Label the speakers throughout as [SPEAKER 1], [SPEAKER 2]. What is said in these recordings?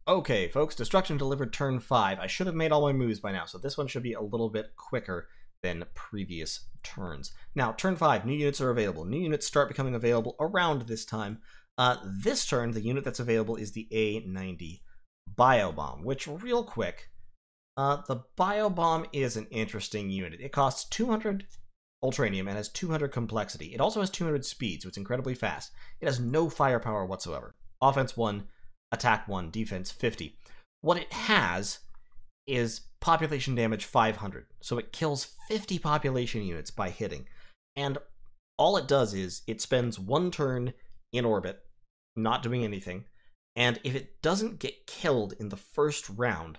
[SPEAKER 1] Okay, folks, destruction delivered turn 5. I should have made all my moves by now, so this one should be a little bit quicker than previous turns. Now, turn 5, new units are available. New units start becoming available around this time. This turn, the unit that's available is the A90 Biobomb, which, real quick, the Biobomb is an interesting unit. It costs 200 Ultranium and has 200 complexity. It also has 200 speed, so it's incredibly fast. It has no firepower whatsoever. Offense 1, attack 1, defense 50. What it has is population damage 500, so it kills 50 population units by hitting. And all it does is it spends one turn in orbit, not doing anything, and if it doesn't get killed in the first round,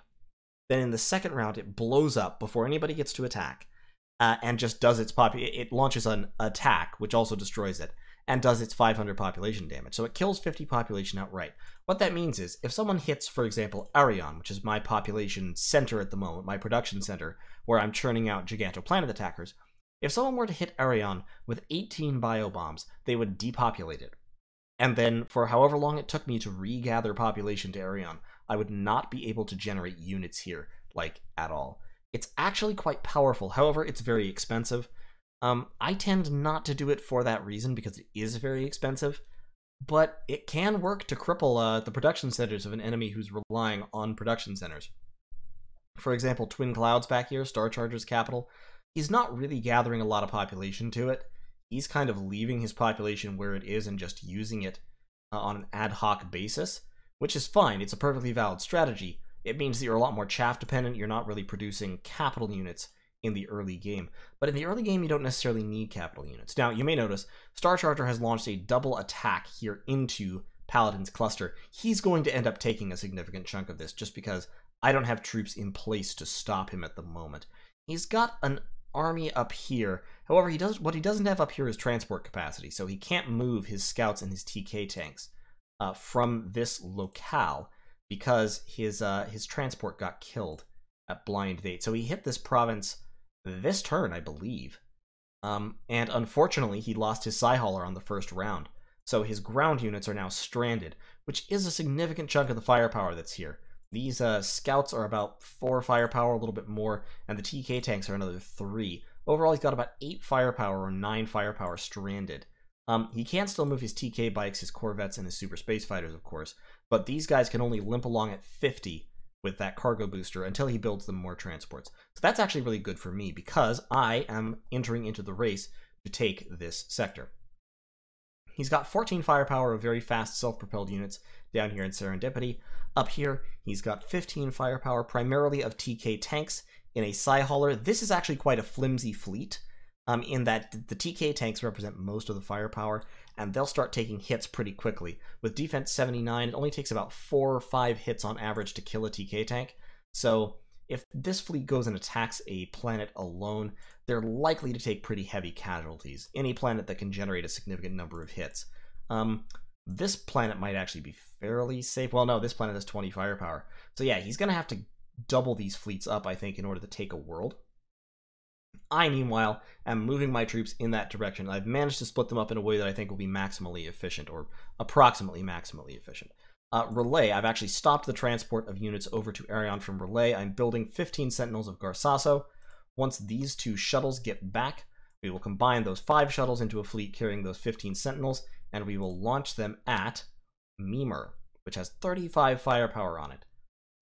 [SPEAKER 1] then in the second round it blows up before anybody gets to attack, and just does its it launches an attack, which also destroys it, and does its 500 population damage. So it kills 50 population outright. What that means is, if someone hits, for example, Arion, which is my population center at the moment, my production center, where I'm churning out Gigantoplanet attackers, if someone were to hit Arion with 18 biobombs, they would depopulate it. And then, for however long it took me to regather population to Arion, I would not be able to generate units here, like, at all. It's actually quite powerful, however, it's very expensive. I tend not to do it for that reason, because it is very expensive, but it can work to cripple the production centers of an enemy who's relying on production centers. For example, Twin Clouds back here, Star Charger's capital, he's not really gathering a lot of population to it. He's kind of leaving his population where it is and just using it on an ad hoc basis, which is fine. It's a perfectly valid strategy. It means that you're a lot more chaff dependent. You're not really producing capital units in the early game. But in the early game, you don't necessarily need capital units. Now, you may notice, Star Charger has launched a double attack here into Paladin's cluster. He's going to end up taking a significant chunk of this, just because I don't have troops in place to stop him at the moment. He's got an army up here. However, what he doesn't have up here is transport capacity, so he can't move his scouts and his TK tanks from this locale, because his transport got killed at Blind Date. So he hit this province this turn, I believe. And unfortunately, he lost his Psyhauler on the first round. So his ground units are now stranded, which is a significant chunk of the firepower that's here. These scouts are about 4 firepower, a little bit more, and the TK tanks are another 3. Overall, he's got about 8 firepower or 9 firepower stranded. He can still move his TK bikes, his Corvettes, and his Super Space Fighters, of course, but these guys can only limp along at 50 with that cargo booster until he builds them more transports. So that's actually really good for me, because I am entering into the race to take this sector. He's got 14 firepower of very fast self-propelled units down here in Serendipity. Up here, he's got 15 firepower, primarily of TK tanks in a Psyhauler. This is actually quite a flimsy fleet, in that the TK tanks represent most of the firepower, and they'll start taking hits pretty quickly. With defense 79, it only takes about 4 or 5 hits on average to kill a TK tank. So if this fleet goes and attacks a planet alone, they're likely to take pretty heavy casualties. Any planet that can generate a significant number of hits. This planet might actually be fairly safe. Well, no, this planet has 20 firepower. So yeah, he's going to have to double these fleets up, I think, in order to take a world. I, meanwhile, am moving my troops in that direction. I've managed to split them up in a way that I think will be maximally efficient, or approximately maximally efficient. Relay, I've actually stopped the transport of units over to Arion from Relay. I'm building 15 Sentinels of Garsasso. Once these 2 shuttles get back, we will combine those 5 shuttles into a fleet carrying those 15 Sentinels, and we will launch them at Mimer, which has 35 firepower on it.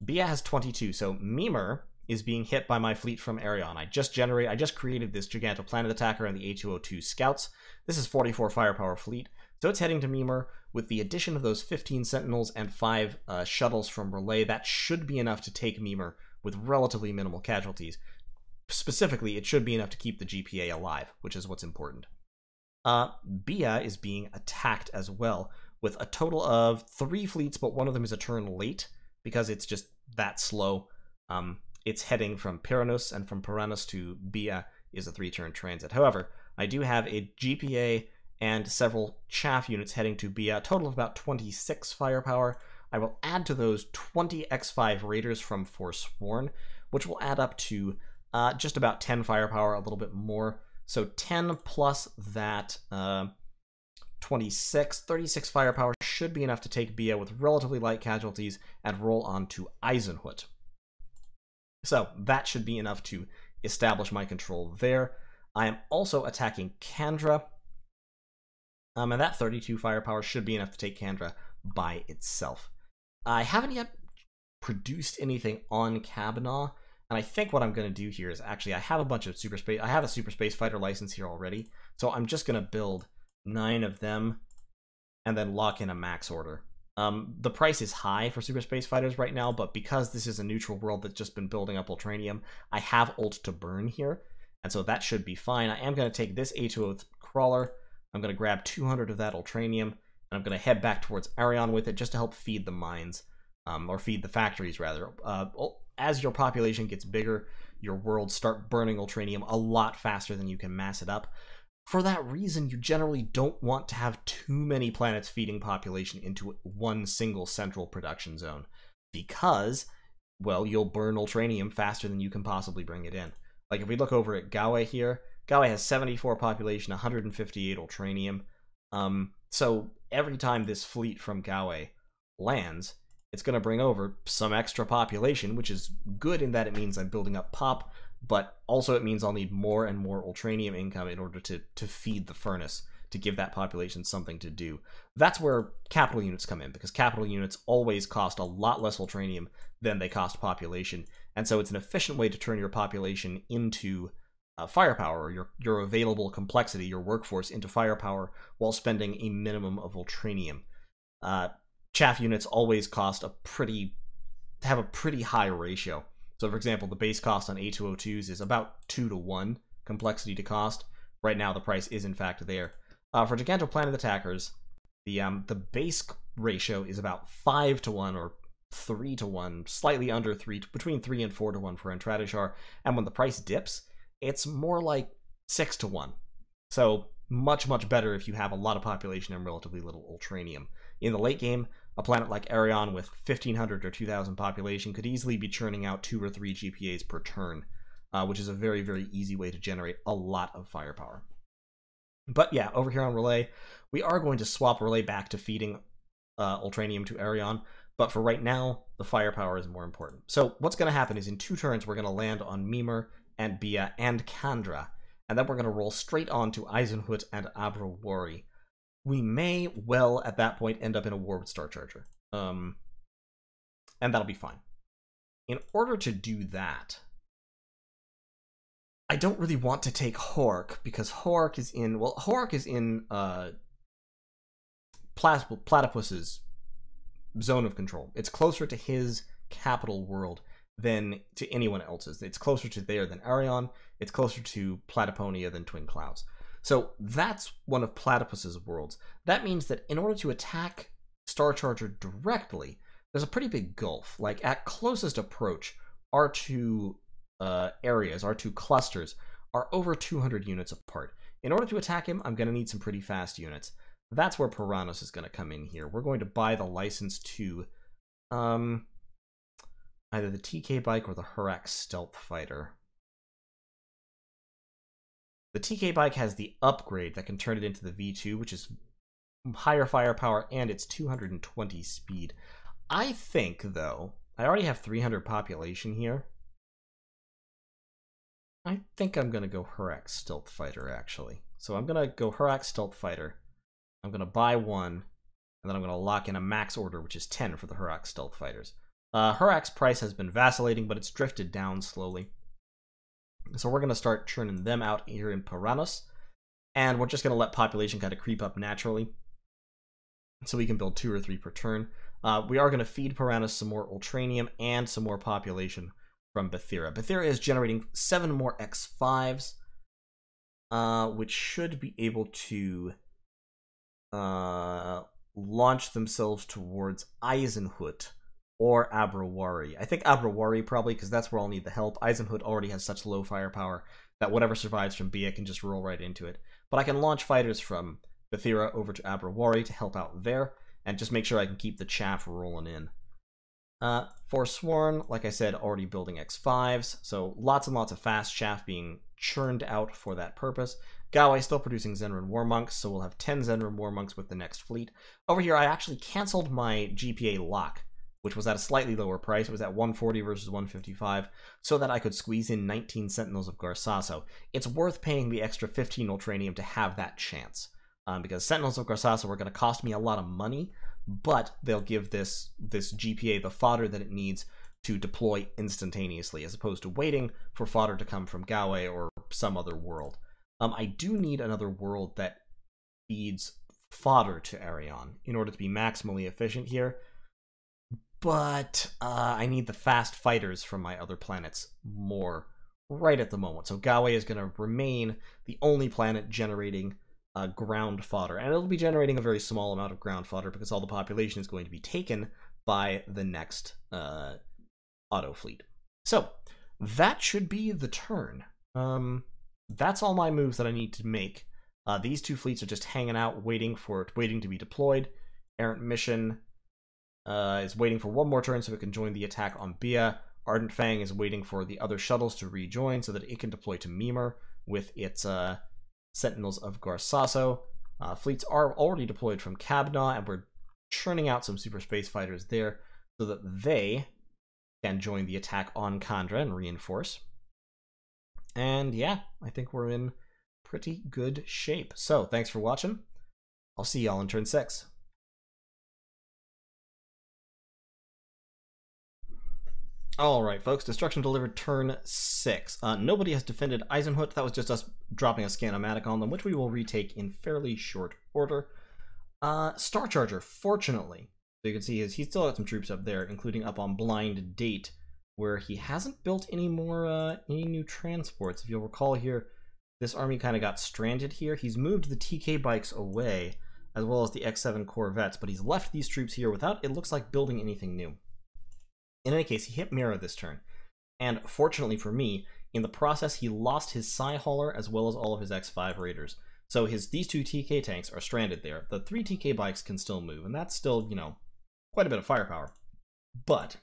[SPEAKER 1] Bia has 22, so Mimer is being hit by my fleet from Arion. I just created this Gigantoplanet attacker and the A202 scouts. This is 44 firepower fleet, so it's heading to Mimer. With the addition of those 15 Sentinels and 5 shuttles from Relay, that should be enough to take Mimer with relatively minimal casualties. Specifically, it should be enough to keep the GPA alive, which is what's important. Bia is being attacked as well, with a total of 3 fleets, but one of them is a turn late, because it's just that slow. It's heading from Pyranos, and from Pyranos to Bia is a 3-turn transit. However, I do have a GPA and several chaff units heading to Bia, a total of about 26 firepower. I will add to those 20 X5 Raiders from Forsworn, which will add up to just about 10 firepower, a little bit more. So 10 plus that 36 firepower should be enough to take Bia with relatively light casualties and roll on to Eisenhut. So that should be enough to establish my control there. I am also attacking Kandra, and that 32 firepower should be enough to take Kandra by itself. I haven't yet produced anything on Kavanaugh, and I think what I'm going to do here is actually I have a bunch of I have a super space fighter license here already, so I'm just going to build 9 of them and then lock in a max order. The price is high for super space fighters right now, but because this is a neutral world that's just been building up Ultranium, I have ult to burn here, and so that should be fine. I am going to take this A2O crawler, I'm going to grab 200 of that Ultranium, and I'm going to head back towards Arion with it just to help feed the mines, or feed the factories rather. As your population gets bigger, your worlds start burning Ultranium a lot faster than you can mass it up. For that reason, you generally don't want to have too many planets feeding population into one single central production zone, because, well, you'll burn Ultranium faster than you can possibly bring it in. Like, if we look over at Gawe here, Gawe has 74 population, 158 Ultranium. So every time this fleet from Gawe lands, it's going to bring over some extra population, which is good in that it means I'm building up pop, but also it means I'll need more and more Ultranium income in order to feed the furnace, to give that population something to do. That's where capital units come in, because capital units always cost a lot less Ultranium than they cost population, and so it's an efficient way to turn your population into firepower, or your available complexity, your workforce, into firepower while spending a minimum of Ultranium. Chaff units always have a pretty high ratio. So for example, the base cost on A202s is about 2 to 1 complexity to cost. Right now the price is in fact there. For Gigantoplanet attackers, the base ratio is about 5 to 1 or 3 to 1, slightly under 3, between 3 and 4 to 1 for Entradishar, and when the price dips, it's more like 6 to 1. So much better if you have a lot of population and relatively little Ultranium. In the late game, a planet like Arion with 1,500 or 2,000 population could easily be churning out 2 or 3 GPAs per turn, which is a very easy way to generate a lot of firepower. But yeah, over here on Relay, we are going to swap Relay back to feeding Ultranium to Arion, but for right now, the firepower is more important. So what's going to happen is in 2 turns, we're going to land on Mimer and Bia and Kandra, and then we're going to roll straight on to Eisenhut and Abrawari. We may well, at that point, end up in a war with Star Charger. And that'll be fine. In order to do that, I don't really want to take Hork, because Hork is in Platypus's zone of control. It's closer to his capital world than to anyone else's. It's closer to there than Arion. It's closer to Platyponia than Twin Clouds. So that's one of Platypus's worlds. That means that in order to attack Star Charger directly, there's a pretty big gulf. Like, at closest approach, our 2 areas, our 2 clusters, are over 200 units apart. In order to attack him, I'm going to need some pretty fast units. That's where Piranhos is going to come in here. We're going to buy the license to either the TK Bike or the Hurax Stealth Fighter. The TK Bike has the upgrade that can turn it into the V2, which is higher firepower, and it's 220 speed. I think, though, I already have 300 population here. I think I'm going to go Hurax Stealth Fighter, actually. So I'm going to go Hurax Stealth Fighter. I'm going to buy 1, and then I'm going to lock in a max order, which is 10 for the Hurax Stealth Fighters. Hurax price has been vacillating, but it's drifted down slowly. So we're going to start churning them out here in Piranhos, and we're just going to let population kind of creep up naturally, so we can build 2 or 3 per turn. We are going to feed Piranhos some more Ultranium and some more population from Bethira. Bethira is generating 7 more X5s, which should be able to launch themselves towards Eisenhut or Abrawari. I think Abrawari probably, because that's where I'll need the help. Eisenhut already has such low firepower that whatever survives from Bia can just roll right into it. But I can launch fighters from Bethira over to Abrawari to help out there, and just make sure I can keep the chaff rolling in. Forsworn, like I said, already building X5s, so lots and lots of fast chaff being churned out for that purpose. Galway still producing Zenrin War Monks, so we'll have 10 Zenrin War Monks with the next fleet. Over here, I actually canceled my GPA lock, which was at a slightly lower price. It was at 140 versus 155, so that I could squeeze in 19 Sentinels of Garsasso. It's worth paying the extra 15 Ultranium to have that chance, because Sentinels of Garsasso are going to cost me a lot of money, but they'll give this GPA the fodder that it needs to deploy instantaneously, as opposed to waiting for fodder to come from Galway or some other world. I do need another world that feeds fodder to Arion in order to be maximally efficient here, but I need the fast fighters from my other planets more right at the moment. So Galway is going to remain the only planet generating ground fodder, and it'll be generating a very small amount of ground fodder because all the population is going to be taken by the next auto fleet. So that should be the turn. That's all my moves that I need to make. These two fleets are just hanging out, waiting to be deployed. Errant Mission is waiting for one more turn so it can join the attack on Bia. Ardent Fang is waiting for the other shuttles to rejoin so that it can deploy to Mimer with its Sentinels of Garsasso. Fleets are already deployed from Kabna, and we're churning out some super space fighters there so that they can join the attack on Kandra and reinforce. And yeah, I think we're in pretty good shape. So thanks for watching. I'll see y'all in turn 6. Alright folks, destruction delivered turn 6. Nobody has defended Eisenhut. That was just us dropping a Scanomatic on them, which we will retake in fairly short order. Star Charger, fortunately, so you can see he's still got some troops up there, including up on Blind Date, where he hasn't built any more any new transports. If you'll recall here, this army kind of got stranded here. He's moved the TK bikes away, as well as the X7 Corvettes, but he's left these troops here without, it looks like, building anything new. In any case, he hit Mira this turn, and fortunately for me, in the process he lost his Psy Hauler as well as all of his X5 Raiders. So these two TK tanks are stranded there. The 3 TK bikes can still move, and that's still, you know, quite a bit of firepower. But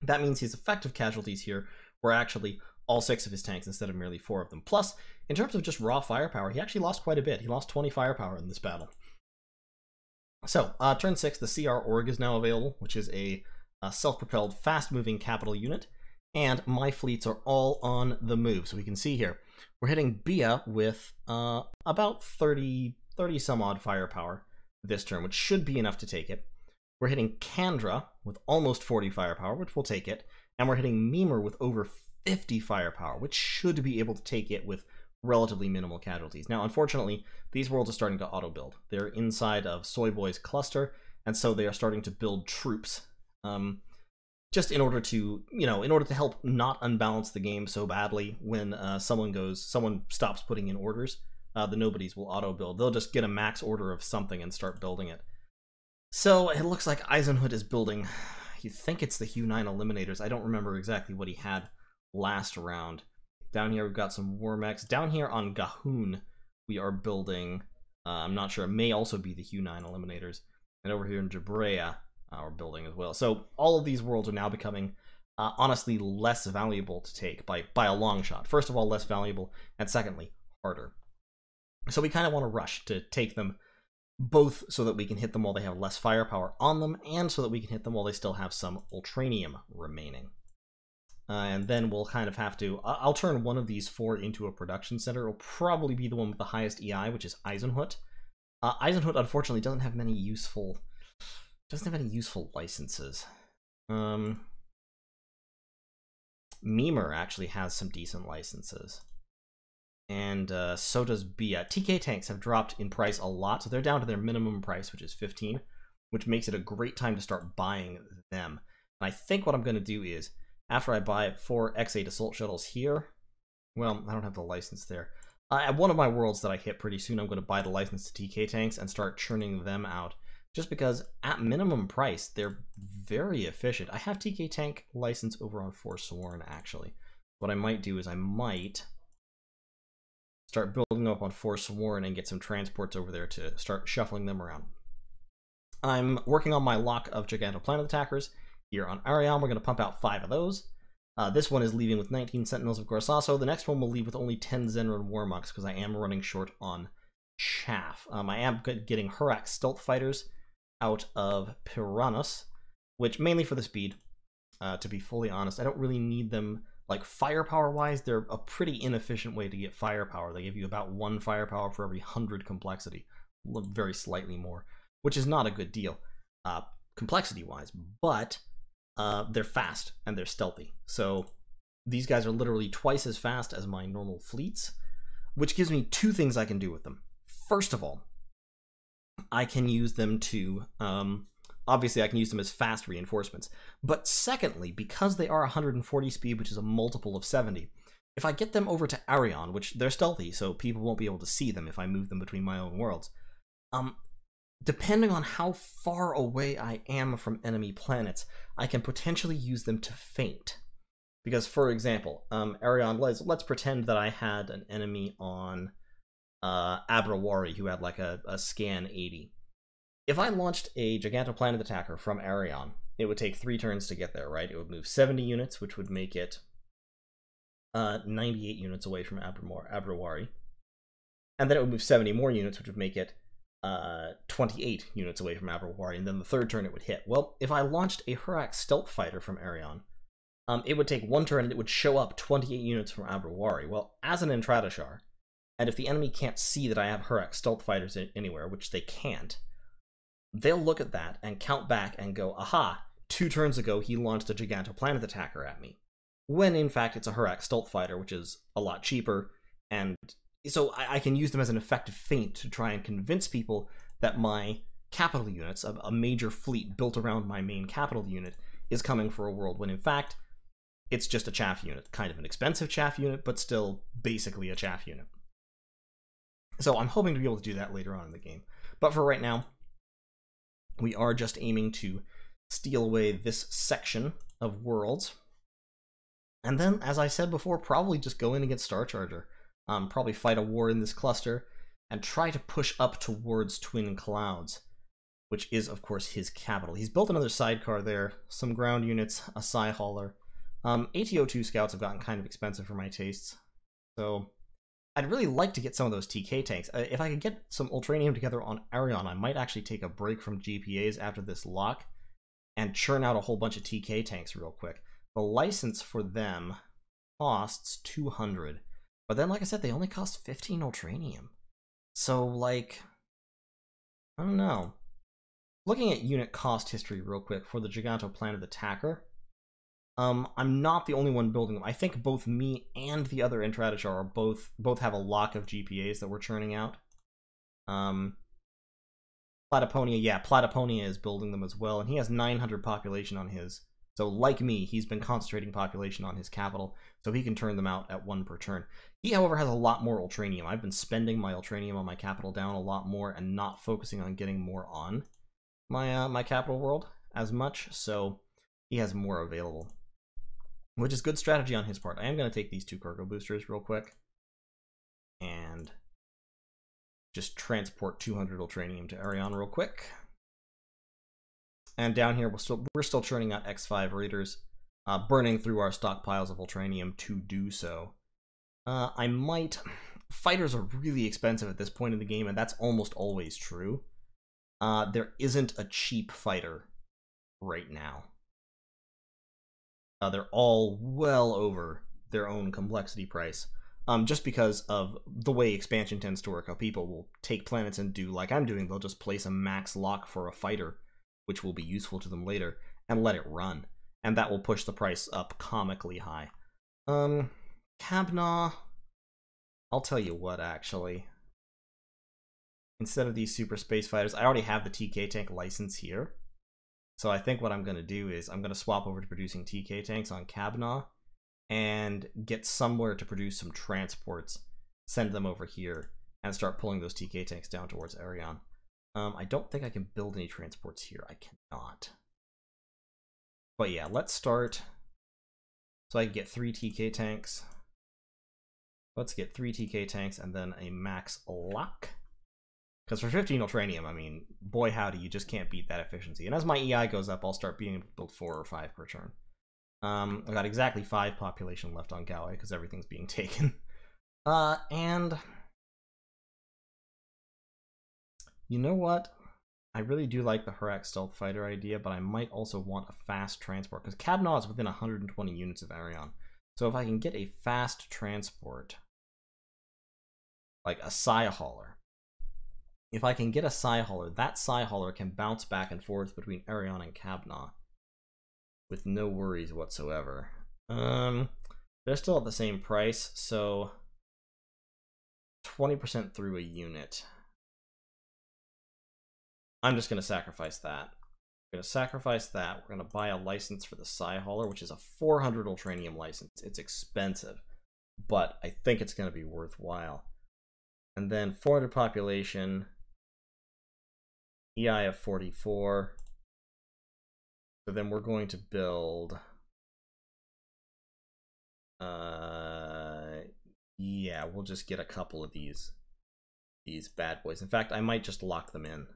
[SPEAKER 1] that means his effective casualties here were actually all 6 of his tanks instead of merely 4 of them. Plus, in terms of just raw firepower, he actually lost quite a bit. He lost 20 firepower in this battle. So, turn 6, the CR Org is now available, which is a self-propelled, fast-moving capital unit, and my fleets are all on the move. So we can see here, we're hitting Bia with about 30 some odd firepower this turn, which should be enough to take it. We're hitting Kandra with almost 40 firepower, which will take it, and we're hitting Mimer with over 50 firepower, which should be able to take it with relatively minimal casualties. Now, unfortunately, these worlds are starting to auto-build. They're inside of Soy Boy's cluster, and so they are starting to build troops, just in order to, you know, in order to help not unbalance the game so badly when someone stops putting in orders. The nobodies will auto-build. They'll just get a max order of something and start building it. So it looks like Eisenhut is building, you think it's the Hue 9 Eliminators. I don't remember exactly what he had last round. Down here we've got some War Mechs. Down here on Gahun we are building, I'm not sure, it may also be the Hue 9 Eliminators. And over here in Jabrea we're building as well. So all of these worlds are now becoming honestly less valuable to take by a long shot. First of all, less valuable, and secondly, harder. So we kind of want to rush to take them, both so that we can hit them while they have less firepower on them, and so that we can hit them while they still have some Ultranium remaining. And then we'll kind of have to, I'll turn one of these 4 into a production center. It'll probably be the one with the highest EI, which is Eisenhut. Eisenhut, unfortunately, doesn't have many useful licenses. Mimer actually has some decent licenses. And so does Bia. TK tanks have dropped in price a lot, so they're down to their minimum price, which is 15, which makes it a great time to start buying them. And I think what I'm going to do is, after I buy 4 X8 assault shuttles here, well, I don't have the license there. At one of my worlds that I hit pretty soon, I'm going to buy the license to TK tanks and start churning them out. Just because, at minimum price, they're very efficient. I have TK tank license over on Forsworn, actually. What I might do is I might start building up on Forsworn and get some transports over there to start shuffling them around. I'm working on my lock of Gigantoplanet Attackers here on Arion. We're going to pump out 5 of those. This one is leaving with 19 Sentinels of Gorsasso. The next one will leave with only 10 Zenran Warmucks because I am running short on chaff. I am getting Hurak Stealth Fighters out of Piranus, which mainly for the speed. To be fully honest, I don't really need them. Like, firepower-wise, they're a pretty inefficient way to get firepower. They give you about 1 firepower for every 100 complexity. Very slightly more, which is not a good deal, complexity-wise. But they're fast, and they're stealthy. So these guys are literally twice as fast as my normal fleets, which gives me 2 things I can do with them. First of all, I can use them to... obviously, I can use them as fast reinforcements. But secondly, because they are 140 speed, which is a multiple of 70, if I get them over to Arion, which they're stealthy, so people won't be able to see them if I move them between my own worlds, depending on how far away I am from enemy planets, I can potentially use them to feint. Because, for example, Arion, let's pretend that I had an enemy on Abrawari who had like a scan 80. If I launched a Gigantoplanet attacker from Arion, it would take 3 turns to get there, right? It would move 70 units, which would make it 98 units away from Abrawari. And then it would move 70 more units, which would make it 28 units away from Abrawari, and then the 3rd turn it would hit. Well, if I launched a Hurak Stealth Fighter from Arion, it would take 1 turn and it would show up 28 units from Abrawari. Well, as an Intradishar, and if the enemy can't see that I have Hurak Stealth Fighters anywhere, which they can't, they'll look at that and count back and go, aha, 2 turns ago he launched a Gigantoplanet attacker at me. When in fact it's a Hurak Stealth Fighter, which is a lot cheaper, and so I can use them as an effective feint to try and convince people that my capital units, a major fleet built around my main capital unit, is coming for a world, when in fact it's just a chaff unit. Kind of an expensive chaff unit, but still basically a chaff unit. So I'm hoping to be able to do that later on in the game. But for right now, we are just aiming to steal away this section of worlds. And then, as I said before, probably just go in and get Star Charger. Probably fight a war in this cluster, and try to push up towards Twin Clouds, which is, of course, his capital. He's built another sidecar there, some ground units, a Psy Hauler. ATO2 scouts have gotten kind of expensive for my tastes, so I'd really like to get some of those TK tanks. If I could get some Ultranium together on Arion, I might actually take a break from GPAs after this lock and churn out a whole bunch of TK tanks real quick. The license for them costs 200, but then, like I said, they only cost 15 Ultranium. So, like, I don't know. Looking at unit cost history real quick for the Gigantoplanet attacker, I'm not the only one building them. I think both me and the other Intradishar are both have a lock of GPAs that we're churning out. Platyponia, yeah, Platyponia is building them as well, and he has 900 population on his. So, like me, he's been concentrating population on his capital, so he can turn them out at 1 per turn. He, however, has a lot more Ultranium. I've been spending my Ultranium on my capital down a lot more and not focusing on getting more on my my capital world as much, so he has more available, which is good strategy on his part. I am going to take these 2 cargo boosters real quick and just transport 200 Ultranium to Arion real quick. And down here, we're still churning out X5 Raiders, burning through our stockpiles of Ultranium to do so. Fighters are really expensive at this point in the game, and that's almost always true. There isn't a cheap fighter right now. They're all well over their own complexity price, just because of the way expansion tends to work. How people will take planets and do like I'm doing, they'll just place a max lock for a fighter, which will be useful to them later, and let it run. And that will push the price up comically high. Kabna, I'll tell you what, actually. Instead of these super space fighters, I already have the TK tank license here. So I think what I'm going to do is I'm going to swap over to producing TK tanks on Kabna and get somewhere to produce some transports, send them over here, and start pulling those TK tanks down towards Arion. I don't think I can build any transports here. I cannot. But yeah, let's start. So I can get 3 TK tanks. Let's get 3 TK tanks and then a max lock. Because for 15 Ultranium, I mean, boy howdy, you just can't beat that efficiency. And as my EI goes up, I'll start being able to build 4 or 5 per turn. I got exactly 5 population left on Galway because everything's being taken. And you know what? I really do like the Hurak Stealth Fighter idea, but I might also want a fast transport because Cabnaw is within 120 units of Arion. So if I can get a fast transport, like a Psi Hauler, if I can get a Psi Hauler, that Psi Hauler can bounce back and forth between Arion and Cabnaw with no worries whatsoever. They're still at the same price, so 20% through a unit. I'm just going to sacrifice that. We're going to sacrifice that. We're going to buy a license for the Psi Hauler, which is a 400 Ultranium license. It's expensive, but I think it's going to be worthwhile. And then 400 population, EI of 44. So then we're going to build... yeah, we'll just get a couple of these bad boys. In fact, I might just lock them in.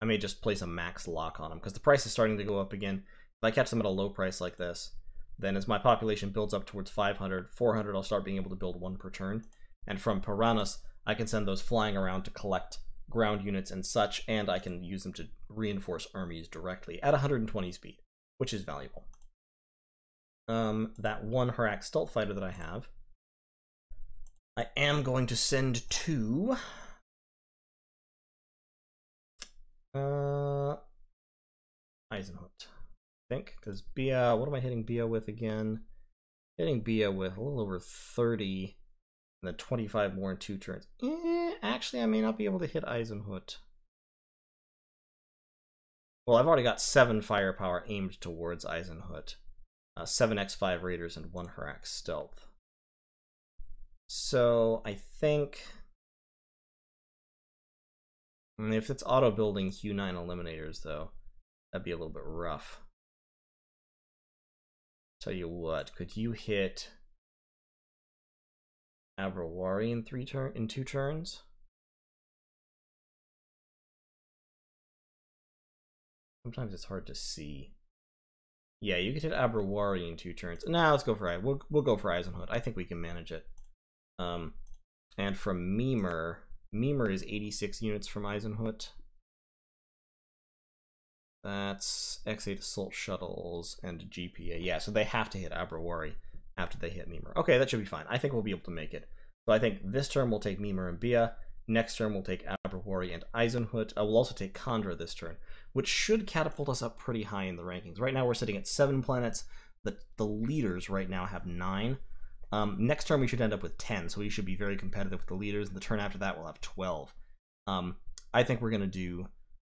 [SPEAKER 1] I may just place a max lock on them because the price is starting to go up again. If I catch them at a low price like this, then as my population builds up towards 500, 400, I'll start being able to build 1 per turn. And from Piranhas, I can send those flying around to collect ground units and such, and I can use them to reinforce armies directly at 120 speed, which is valuable. That 1 Hurak Stealth Fighter that I have, I am going to send to... Eisenhut, I think, because Bia, what am I hitting Bia with again? Hitting Bia with a little over 30, and then 25 more in 2 turns. Actually, I may not be able to hit Eisenhut. Well, I've already got 7 firepower aimed towards Eisenhut. 7 X5 Raiders and 1 Hurak Stealth. So, I think... if it's auto-building Q9 Eliminators, though, that'd be a little bit rough. Tell you what, could you hit Abrawari in 2 turns? Sometimes it's hard to see. Yeah, you could hit Abrawari in 2 turns. Nah, let's go for we'll go for Eisenhut. I think we can manage it. And from Mimer is 86 units from Eisenhut. That's X8 assault shuttles and GPA. Yeah, so they have to hit Abrawari after they hit Mimer. Okay, that should be fine. I think we'll be able to make it. So I think this turn we'll take Mimer and Bia. Next turn we'll take Abrawari and Eisenhut. We'll also take Khandra this turn, which should catapult us up pretty high in the rankings. Right now we're sitting at 7 planets. The leaders right now have 9. Next turn we should end up with 10, so we should be very competitive with the leaders. And the turn after that we'll have 12. I think we're gonna do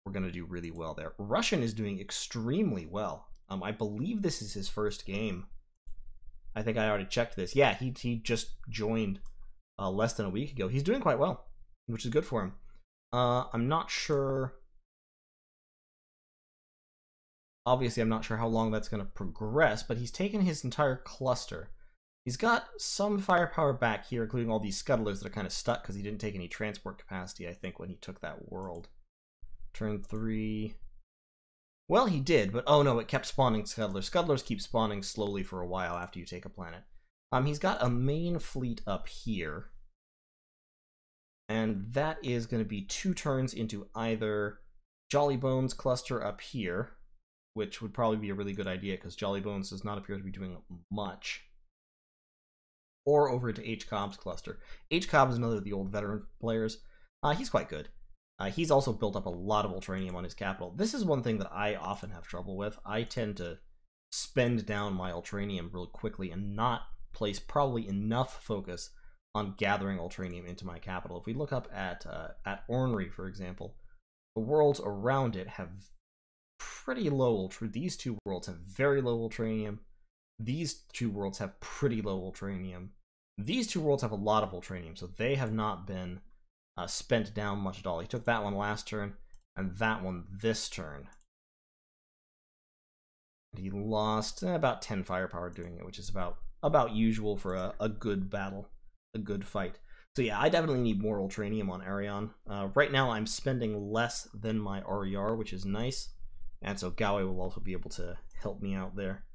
[SPEAKER 1] really well there. Russian is doing extremely well. I believe this is his first game. I think I already checked this. Yeah, he just joined less than a week ago. He's doing quite well, which is good for him. I'm not sure. Obviously, I'm not sure how long that's going to progress, but he's taken his entire cluster. He's got some firepower back here, including all these scuttlers that are kind of stuck because he didn't take any transport capacity, I think, when he took that world. Turn 3. Well, he did, but oh no, it kept spawning scuttlers. Scuttlers keep spawning slowly for a while after you take a planet. He's got a main fleet up here. And that is going to be 2 turns into either Jolly Bones cluster up here, which would probably be a really good idea because Jolly Bones does not appear to be doing much, or over into H-Cobb's cluster. H-Cobb is another of the old veteran players. He's quite good. He's also built up a lot of Ultranium on his capital. This is one thing that I often have trouble with. I tend to spend down my Ultranium real quickly and not place probably enough focus on gathering Ultranium into my capital. If we look up at Ornery, for example, the worlds around it have pretty low these 2 worlds have very low Ultranium. These 2 worlds have pretty low Ultranium. These 2 worlds have a lot of Ultranium, so they have not been spent down much at all. He took that one last turn, and that one this turn. He lost about 10 firepower doing it, which is about usual for a good battle, a good fight. So yeah, I definitely need more Ultranium on Arion. Right now I'm spending less than my RER, which is nice, and so Galway will also be able to help me out there.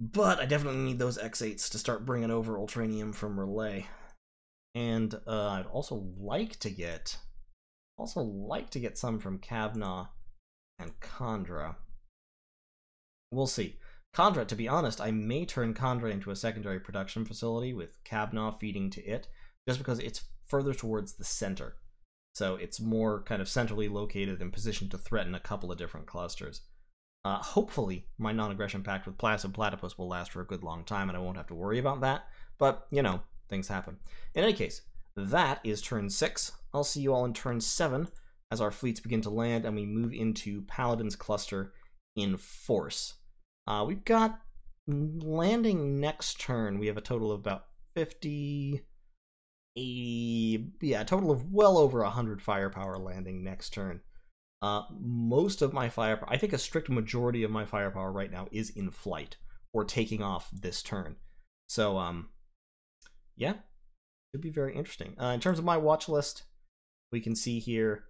[SPEAKER 1] But I definitely need those X8s to start bringing over Ultranium from Relay. And I'd also like to get some from Kavna and Khandra. We'll see. Khandra, to be honest, I may turn Khandra into a secondary production facility with Kavna feeding to it, just because it's further towards the center. So it's more kind of centrally located and positioned to threaten a couple of different clusters. Hopefully, my non-aggression pact with Placid Platypus will last for a good long time and I won't have to worry about that, but, you know, things happen. In any case, that is turn 6. I'll see you all in turn 7 as our fleets begin to land and we move into Paladin's cluster in force. We've got landing next turn. We have a total of about 50, 80, yeah, a total of well over 100 firepower landing next turn. Most of my firepower, I think a strict majority of my firepower right now is in flight or taking off this turn. So, yeah, it'd be very interesting. In terms of my watch list, we can see here,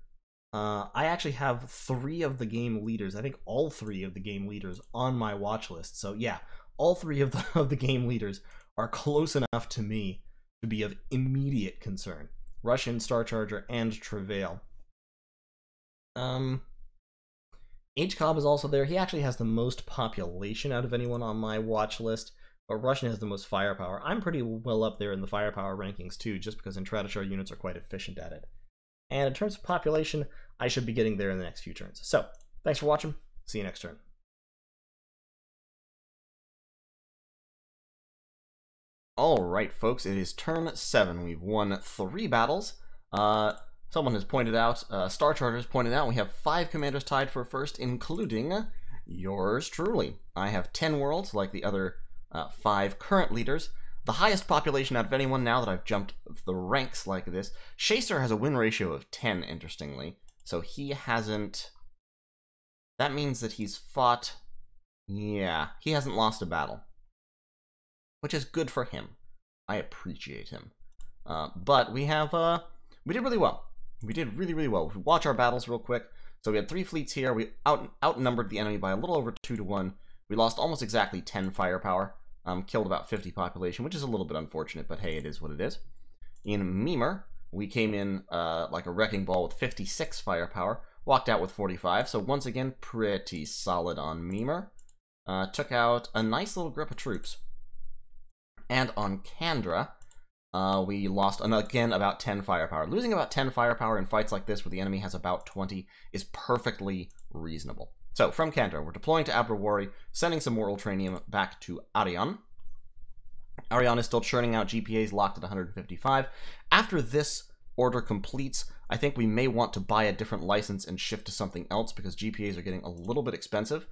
[SPEAKER 1] I actually have 3 of the game leaders. I think all 3 of the game leaders on my watch list. So yeah, all 3 of the game leaders are close enough to me to be of immediate concern. Russian, Star Charger, and Travail. H-Cobb is also there. He actually has the most population out of anyone on my watch list, but Russian has the most firepower. I'm pretty well up there in the firepower rankings too, just because Intraditor units are quite efficient at it. And in terms of population, I should be getting there in the next few turns. So, thanks for watching. See you next turn. Alright, folks, it is turn 7. We've won 3 battles. Someone has pointed out, Star Charter has pointed out, we have 5 commanders tied for first, including yours truly. I have 10 worlds, like the other 5 current leaders. The highest population out of anyone now that I've jumped the ranks like this. Shacer has a win ratio of 10, interestingly. So he hasn't... That means that he's fought... Yeah, he hasn't lost a battle. Which is good for him. I appreciate him. But we have... we did really well. We did really, really well. If we watch our battles real quick. So we had 3 fleets here. We outnumbered the enemy by a little over 2 to 1. We lost almost exactly 10 firepower. Killed about 50 population, which is a little bit unfortunate, but hey, it is what it is. In Mimer, we came in like a wrecking ball with 56 firepower, walked out with 45, so once again, pretty solid on Mimer. Took out a nice little group of troops. And on Khandra, we lost, again, about 10 firepower. Losing about 10 firepower in fights like this where the enemy has about 20 is perfectly reasonable. So, from Khandra, we're deploying to Abrawari, sending some more Ultranium back to Arion. Arion is still churning out GPAs locked at 155. After this order completes, I think we may want to buy a different license and shift to something else because GPAs are getting a little bit expensive.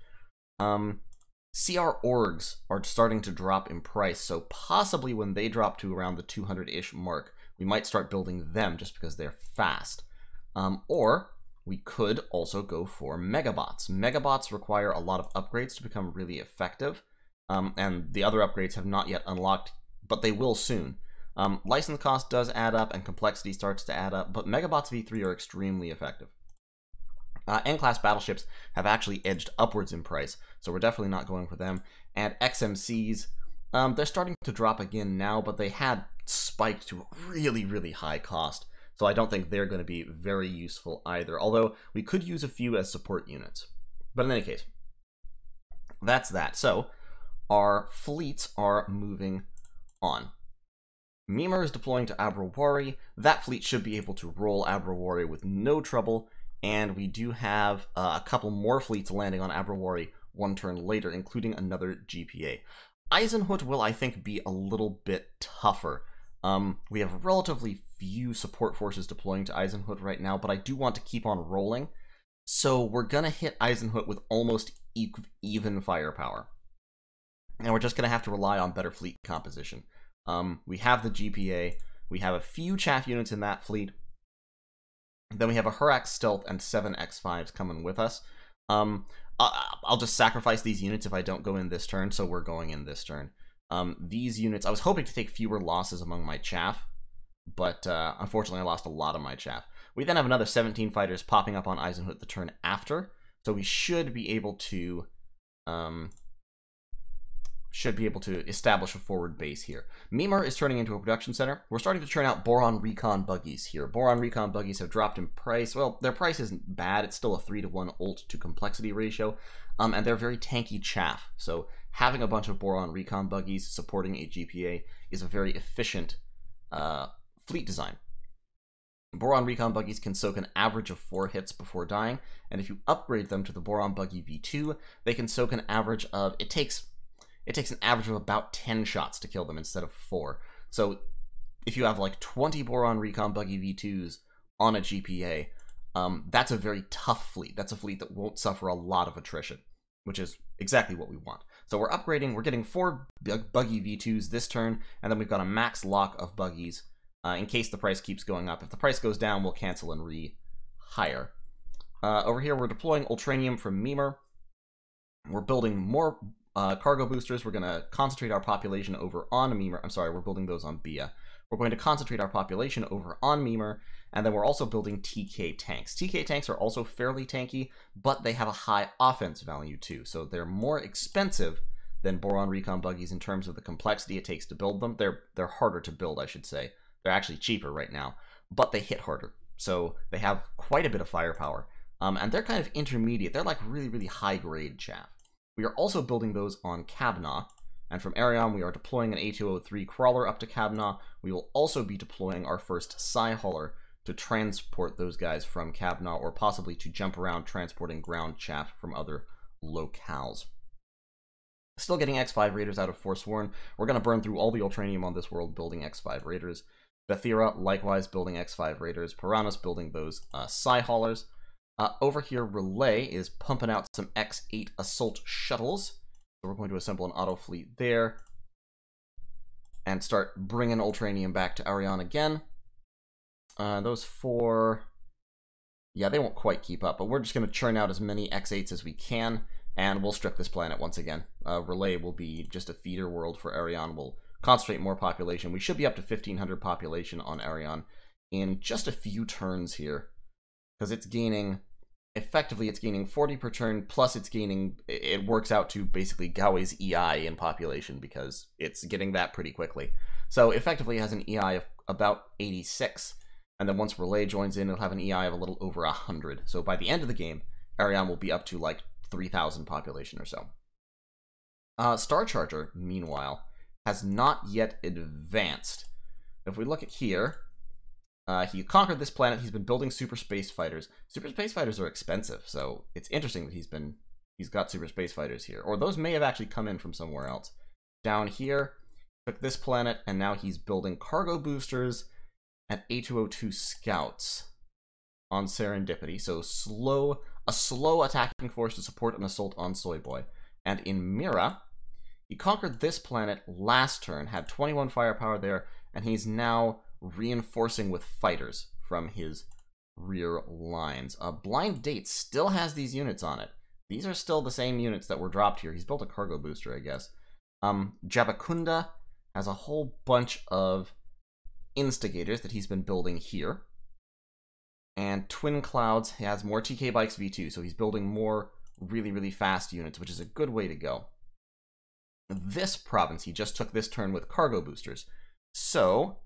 [SPEAKER 1] CR orgs are starting to drop in price, so possibly when they drop to around the 200-ish mark, we might start building them just because they're fast. Or we could also go for Megabots. Megabots require a lot of upgrades to become really effective, and the other upgrades have not yet unlocked, but they will soon. License cost does add up, and complexity starts to add up, but Megabots V3 are extremely effective. N-class battleships have actually edged upwards in price, so we're definitely not going for them. And XMCs, they're starting to drop again now, but they had spiked to a really, really high cost. So I don't think they're going to be very useful either, although we could use a few as support units. But in any case, that's that. So our fleets are moving on. Mimer is deploying to Abrawari. That fleet should be able to roll Abrawari with no trouble, and we do have a couple more fleets landing on Abrawari one turn later, including another GPA. Eisenhut will, I think, be a little bit tougher. We have relatively few support forces deploying to Eisenhut right now, but I do want to keep on rolling. So we're going to hit Eisenhut with almost even firepower. And we're just going to have to rely on better fleet composition. We have the GPA. We have a few chaff units in that fleet. Then we have a Hurax Stealth and 7 X5s coming with us. I'll just sacrifice these units if I don't go in this turn, so we're going in this turn. These units, I was hoping to take fewer losses among my chaff, but unfortunately I lost a lot of my chaff. We then have another 17 fighters popping up on Eisenhut the turn after, so we should be able to should be able to establish a forward base here. Mimir is turning into a production center. We're starting to churn out Boron Recon buggies here. Boron Recon buggies have dropped in price. Well, their price isn't bad. It's still a 3-to-1 ult to complexity ratio, and they're very tanky chaff. So having a bunch of Boron Recon buggies supporting a GPA is a very efficient fleet design. Boron Recon buggies can soak an average of 4 hits before dying, and if you upgrade them to the Boron Buggy V2, they can soak an average of, it takes an average of about 10 shots to kill them instead of 4. So if you have like 20 Boron Recon Buggy V2s on a GPA, that's a very tough fleet. That's a fleet that won't suffer a lot of attrition, which is exactly what we want. So we're upgrading, we're getting 4 Buggy V2s this turn, and then we've got a max lock of buggies in case the price keeps going up. If the price goes down, we'll cancel and re-hire. Over here, we're deploying Ultranium from Mimir. We're building more cargo boosters. We're going to concentrate our population over on Mimir. I'm sorry, we're building those on Bia. We're going to concentrate our population over on Mimir, and then we're also building TK tanks. TK tanks are also fairly tanky, but they have a high offense value too, so they're more expensive than Boron Recon buggies in terms of the complexity it takes to build them. They're harder to build, I should say. They're actually cheaper right now, but they hit harder. So they have quite a bit of firepower. And they're kind of intermediate. They're like really, really high-grade chaff. We are also building those on Kabna. And from Arion, we are deploying an A203 crawler up to Kabna. We will also be deploying our first Psy Hauler to transport those guys from Kabna, or possibly to jump around transporting ground chaff from other locales. Still getting X5 Raiders out of Forsworn. We're going to burn through all the Ultranium on this world building X5 Raiders. Bethira, likewise, building X5 Raiders. Piranha's building those Psy Haulers. Over here, Relay is pumping out some X8 Assault Shuttles. So we're going to assemble an auto fleet there. And start bringing Ultranium back to Arion again. Those 4... Yeah, they won't quite keep up, but we're just going to churn out as many X8s as we can. And we'll strip this planet once again. Relay will be just a feeder world for Arion. We'll concentrate more population. We should be up to 1,500 population on Arion in just a few turns here. Because it's gaining, effectively it's gaining 40 per turn, plus it's gaining, it works out to basically Galway's EI in population, because it's getting that pretty quickly. So effectively it has an EI of about 86, and then once Relay joins in, it'll have an EI of a little over 100. So by the end of the game, Arion will be up to like 3,000 population or so. Star Charger, meanwhile, has not yet advanced. If we look at here, he conquered this planet. He's been building super space fighters. Super space fighters are expensive, so it's interesting that he's got super space fighters here. Or those may have actually come in from somewhere else. Down here, took this planet, and now he's building cargo boosters and A202 scouts on Serendipity. So a slow attacking force to support an assault on Soy Boy. And in Mira, he conquered this planet last turn, had 21 firepower there, and he's now reinforcing with fighters from his rear lines. Blind Date still has these units on it. These are still the same units that were dropped here. He's built a cargo booster, I guess. Jabakunda has a whole bunch of instigators that he's been building here. And Twin Clouds has more TK Bikes V2, so he's building more really, really fast units, which is a good way to go. This province, he just took this turn with cargo boosters. So,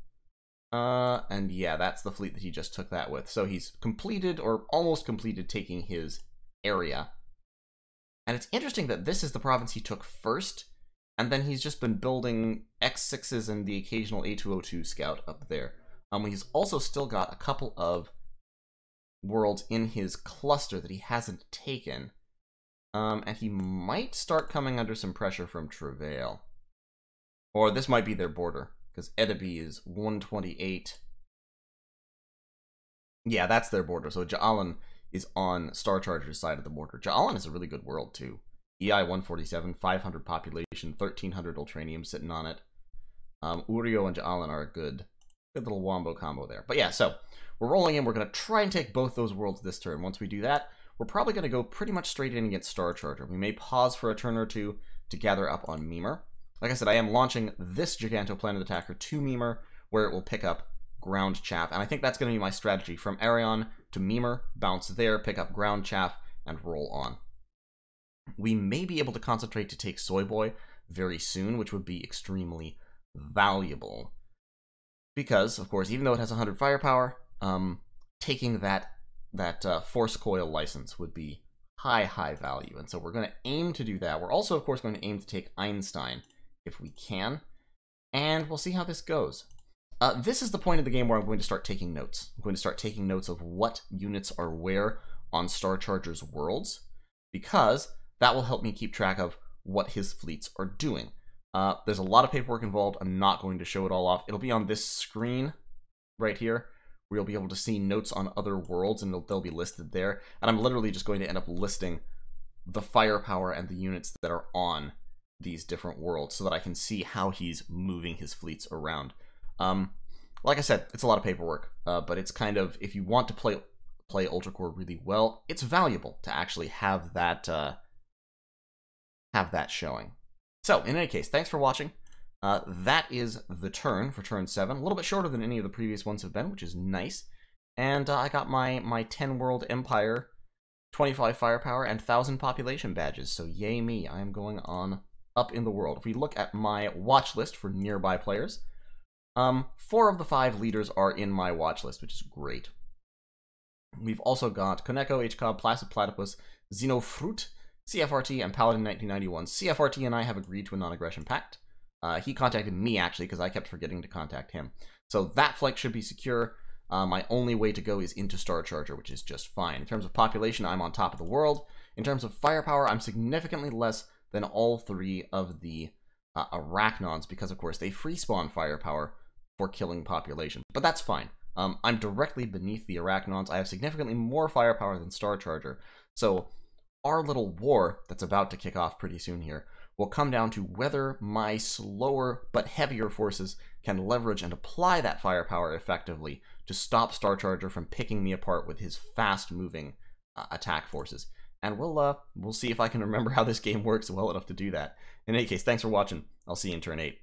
[SPEAKER 1] and yeah, that's the fleet that he just took that with. So he's completed, or almost completed, taking his area. And it's interesting that this is the province he took first, and then he's just been building X6s and the occasional A202 scout up there. He's also still got a couple of worlds in his cluster that he hasn't taken. And he might start coming under some pressure from Travail. Or this might be their border, because Edabi is 128. Yeah, that's their border. So Ja'alan is on Star Charger's side of the border. Ja'alan is a really good world, too. EI 147, 500 population, 1,300 Ultranium sitting on it. Urio and Ja'alan are a good little wombo combo there. But yeah, so we're rolling in. We're going to try and take both those worlds this turn. Once we do that, we're probably going to go pretty much straight in against Star Charger. We may pause for a turn or two to gather up on Mimir. Like I said, I am launching this Gigantoplanet Attacker to Mimir, where it will pick up ground chaff. And I think that's going to be my strategy. From Arion to Mimir, bounce there, pick up ground chaff, and roll on. We may be able to concentrate to take Soy Boy. very soon, which would be extremely valuable. Because, of course, even though it has 100 firepower, taking that force coil license would be high value. And so we're going to aim to do that. We're also, of course, going to aim to take Einstein if we can. And we'll see how this goes. This is the point of the game where I'm going to start taking notes. I'm going to start taking notes of what units are where on Star Charger's worlds, because that will help me keep track of what his fleets are doing. There's a lot of paperwork involved. I'm not going to show it all off. It'll be on this screen right here, where you'll be able to see notes on other worlds, and they'll be listed there. And I'm literally just going to end up listing the firepower and the units that are on these different worlds so that I can see how he's moving his fleets around. Like I said, it's a lot of paperwork, but it's kind of, if you want to play UltraCorps really well, it's valuable to actually have that showing. So, in any case, thanks for watching. That is the turn for turn 7. A little bit shorter than any of the previous ones have been, which is nice. And I got my 10 world empire, 25 firepower, and 1,000 population badges. So yay me, I am going on up in the world. If we look at my watch list for nearby players, 4 of the 5 leaders are in my watch list, which is great. We've also got Koneko, HCOB, Placid Platypus, Xenofruit, CFRT, and Paladin 1991. CFRT and I have agreed to a non-aggression pact. He contacted me, actually, because I kept forgetting to contact him. So that flank should be secure. My only way to go is into Star Charger, which is just fine. In terms of population, I'm on top of the world. In terms of firepower, I'm significantly less than all 3 of the Arachnons, because, of course, they free spawn firepower for killing population. But that's fine. I'm directly beneath the Arachnons. I have significantly more firepower than Star Charger. So our little war that's about to kick off pretty soon here will come down to whether my slower but heavier forces can leverage and apply that firepower effectively to stop Star Charger from picking me apart with his fast-moving attack forces. And we'll see if I can remember how this game works well enough to do that. In any case, thanks for watching. I'll see you in turn 8.